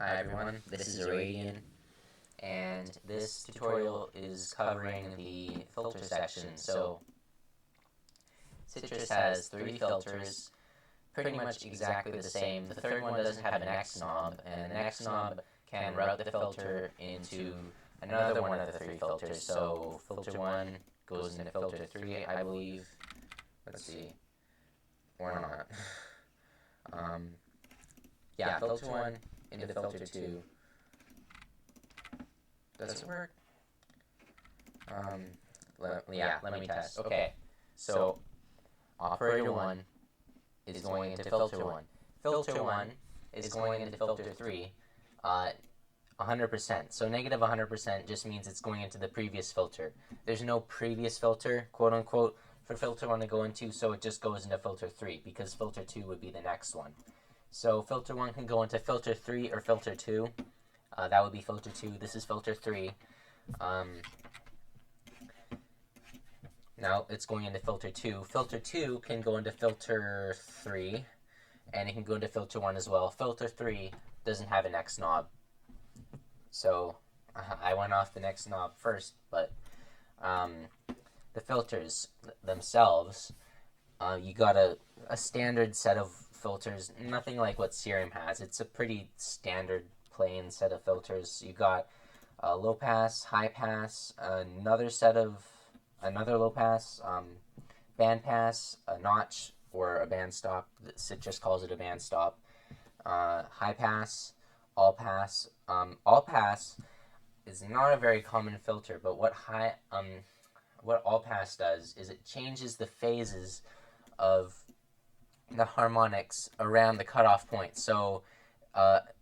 Hi everyone, this is Iradian, and this tutorial is covering the filter section. So, Sytrus has 3 filters, pretty much exactly the same. The third one doesn't have an X knob, and the X knob can route the filter into another one of the 3 filters. So, filter 1 goes into filter 3, I believe. Let's see. Or not. Yeah, filter 1 into filter 2. Does it work? Let me test. Okay, so operator 1 is going into filter 1. Filter 1 is going into filter 3 100%. So negative 100% just means it's going into the previous filter. There's no previous filter, quote unquote, for filter 1 to go into, so it just goes into filter 3 because filter 2 would be the next one. So filter 1 can go into filter 3 or filter 2. That would be filter 2. This is filter 3. Now it's going into filter 2. Filter 2 can go into filter 3, and it can go into filter 1 as well. Filter 3 doesn't have an X knob. So I went off the next knob first, but the filters themselves, you got a standard set of filters, nothing like what Serum has. It's a pretty standard plain set of filters. You got low pass, high pass, another low pass, band pass, a notch, or a band stop. Sytrus calls it a band stop. High pass, all pass. All pass is not a very common filter, but what all pass does is it changes the phases of the harmonics around the cutoff point. So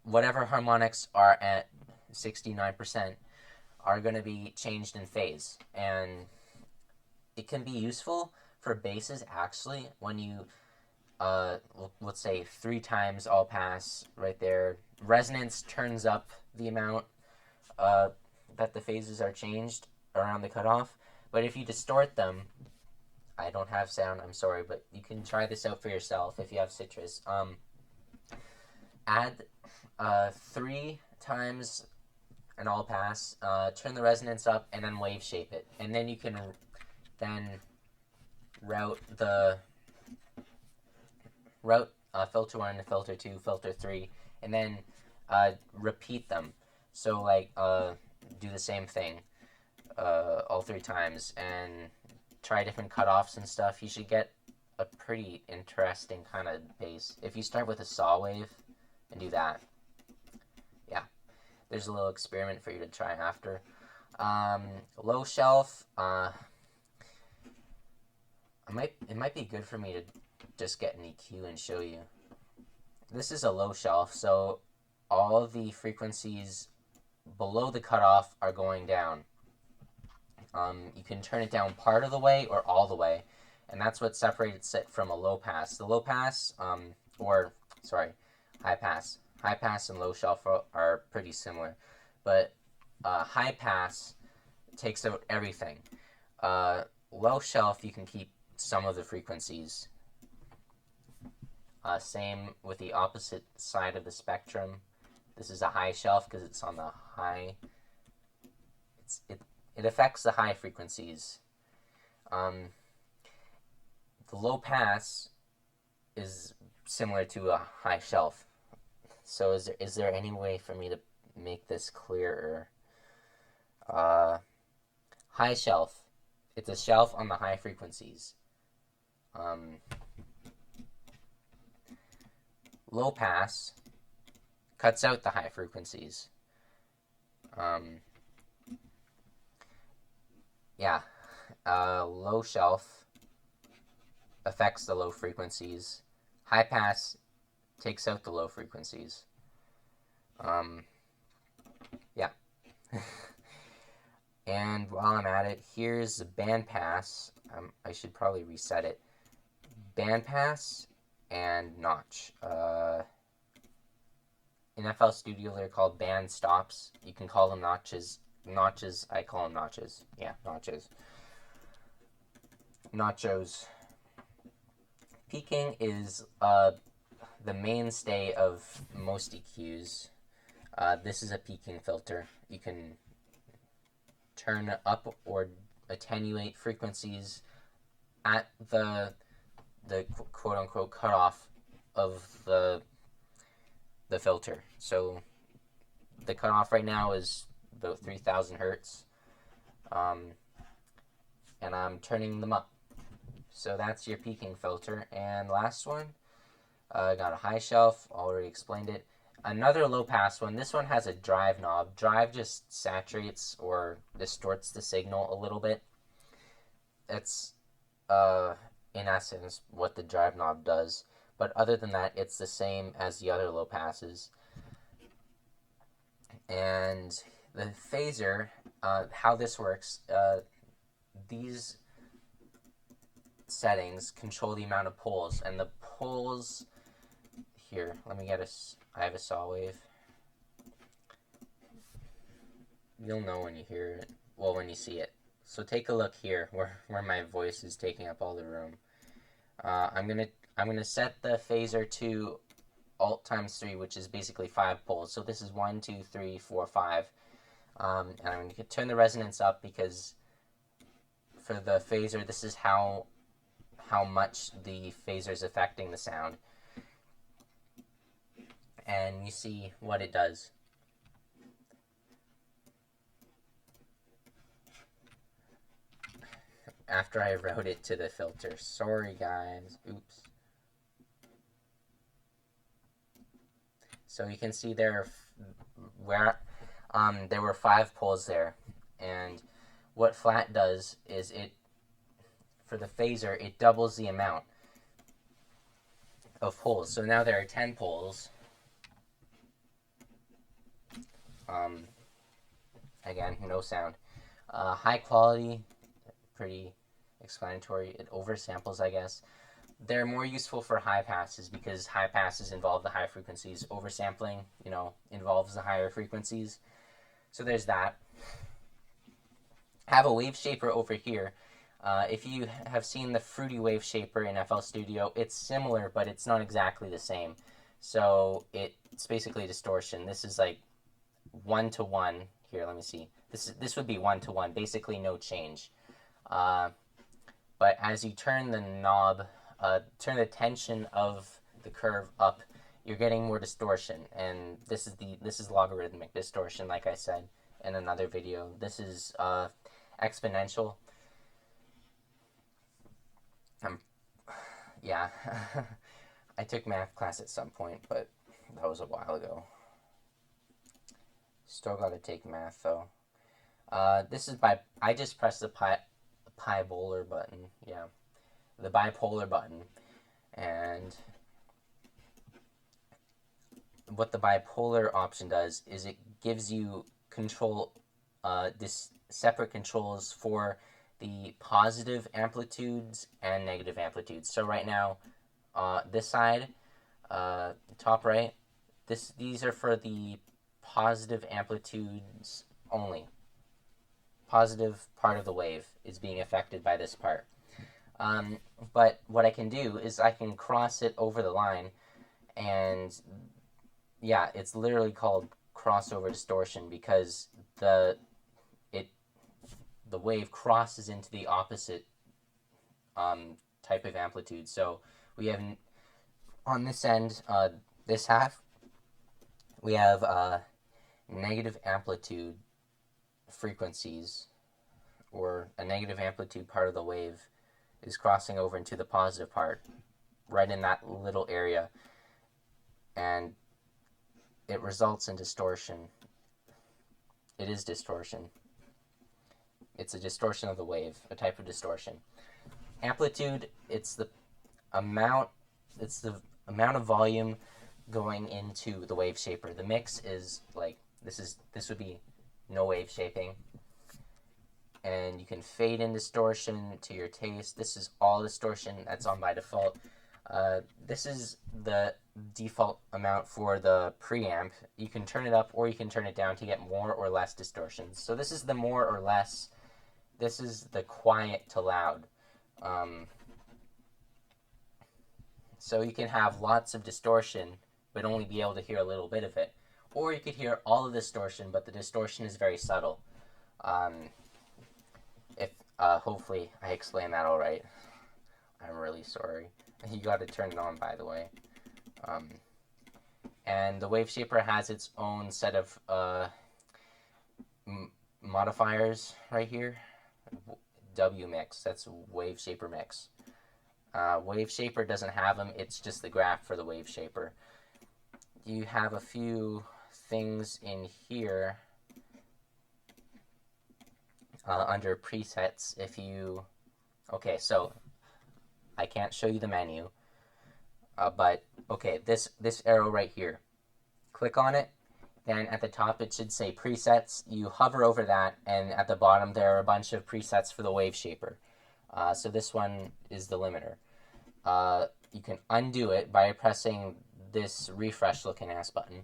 whatever harmonics are at 69% are going to be changed in phase, and it can be useful for basses actually when you let's say 3 times all pass right there. Resonance turns up the amount that the phases are changed around the cutoff, but if you distort them, I don't have sound, I'm sorry, but you can try this out for yourself if you have Sytrus. Add 3 times an all pass, turn the resonance up, and then wave shape it, and then you can route filter 1 to filter 2, filter 3, and then repeat them. So do the same thing all 3 times and try different cutoffs and stuff. You should get a pretty interesting kind of bass if you start with a saw wave and do that. Yeah, there's a little experiment for you to try after. Low shelf, it might be good for me to just get an EQ and show you. This is a low shelf, so all the frequencies below the cutoff are going down. You can turn it down part of the way or all the way, and that's what separates it from a low pass. The low pass, high pass. High pass and low shelf are pretty similar, but high pass takes out everything. Low shelf, you can keep some of the frequencies. Same with the opposite side of the spectrum. This is a high shelf because it's on the high. It affects the high frequencies. The low pass is similar to a high shelf. So is there any way for me to make this clearer? High shelf. It's a shelf on the high frequencies. Low pass cuts out the high frequencies. Low shelf affects the low frequencies. High pass takes out the low frequencies. And while I'm at it, here's the band pass. I should probably reset it. Band pass and notch. In FL Studio, they're called band stops. You can call them notches. Notches, I call them notches. Yeah, notches. Nachos. Peaking is the mainstay of most EQs. This is a peaking filter. You can turn up or attenuate frequencies at the quote-unquote cutoff of the filter. So the cutoff right now is about 3,000 hertz, and I'm turning them up. So that's your peaking filter. And last one, got a high shelf, already explained it. Another low pass one, this one has a drive knob. Drive just saturates or distorts the signal a little bit. That's in essence what the drive knob does. But other than that, it's the same as the other low passes. And the phaser, how this works, these settings control the amount of poles, and the poles here, let me get I have a saw wave. You'll know when you hear it, well, when you see it. So take a look here where my voice is taking up all the room. I'm gonna set the phaser to Alt times 3, which is basically 5 poles. So this is 1, 2, 3, 4, 5. And I'm going to turn the resonance up because for the phaser, this is how much the phaser is affecting the sound. And you see what it does. After I wrote it to the filter. Sorry, guys. Oops. So you can see there where there were 5 poles there, and what flat does is for the phaser, it doubles the amount of poles. So now there are 10 poles. Again, no sound. High quality, pretty explanatory. It oversamples, I guess. They're more useful for high passes because high passes involve the high frequencies. Oversampling, involves the higher frequencies. So there's that. I have a wave shaper over here. If you have seen the Fruity Wave Shaper in FL Studio, it's similar, but it's not exactly the same. So it's basically distortion. This is like 1-to-1. Here, let me see. This would be 1-to-1, basically no change. But as you turn the knob, turn the tension of the curve up, you're getting more distortion. And this is logarithmic distortion, like I said in another video. This is exponential. Yeah, I took math class at some point, but that was a while ago. Still got to take math though. This is I just pressed the bipolar button. Yeah, the bipolar button, and what the bipolar option does is it gives you control, this separate controls for the positive amplitudes and negative amplitudes. So right now, this side, top right, these are for the positive amplitudes only. Positive part of the wave is being affected by this part. But what I can do is I can cross it over the line, and yeah, it's literally called crossover distortion because the wave crosses into the opposite type of amplitude. So we have on this end, this half, we have negative amplitude frequencies, or a negative amplitude part of the wave is crossing over into the positive part, right in that little area, and it results in distortion. It is distortion. It's a distortion of the wave, a type of distortion. Amplitude, it's the amount of volume going into the wave shaper. The mix is like this would be no wave shaping, and you can fade in distortion to your taste. This is all distortion that's on by default. This is the default amount for the preamp. You can turn it up or you can turn it down to get more or less distortions. So this is the more or less. This is the quiet to loud. So you can have lots of distortion but only be able to hear a little bit of it. or you could hear all of the distortion, but the distortion is very subtle. If hopefully I explained that all right. I'm really sorry. You got to turn it on, by the way. And the wave shaper has its own set of modifiers right here. W mix, that's wave shaper mix. Wave shaper doesn't have them, it's just the graph for the wave shaper. You have a few things in here under presets. If you, okay, so I can't show you the menu, but okay, this arrow right here, click on it, then at the top it should say presets. You hover over that, and at the bottom there are a bunch of presets for the wave shaper. So this one is the limiter. You can undo it by pressing this refresh looking ass button.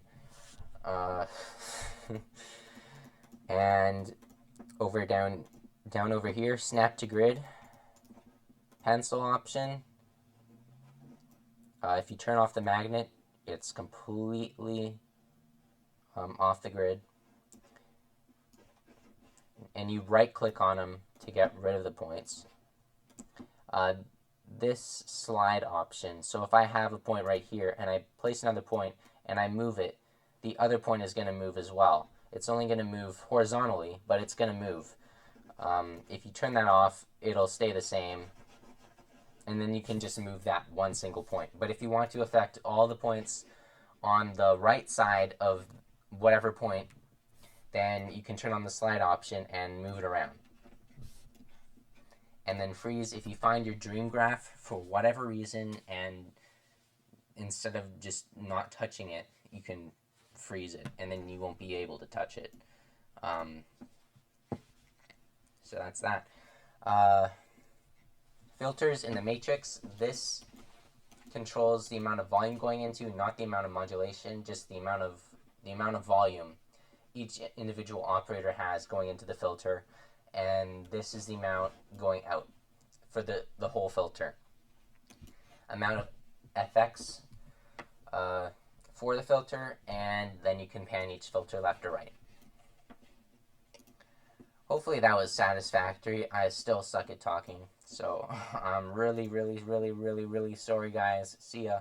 And over down over here, snap to grid, pencil option. If you turn off the magnet, it's completely off the grid. And you right click on them to get rid of the points. This slide option, so if I have a point right here and I place another point and I move it, the other point is going to move as well. It's only going to move horizontally, but it's going to move. If you turn that off, it'll stay the same, and then you can just move that one single point. But if you want to affect all the points on the right side of whatever point, then you can turn on the slide option and move it around. And then freeze if you find your dream graph for whatever reason, and instead of just not touching it, you can freeze it, and then you won't be able to touch it. So that's that. Filters in the matrix. This controls the amount of volume going into, not the amount of modulation, just the amount of volume each individual operator has going into the filter, and this is the amount going out for the whole filter. Amount of FX for the filter, and then you can pan each filter left or right. Hopefully that was satisfactory. I still suck at talking, so I'm really sorry, guys. See ya.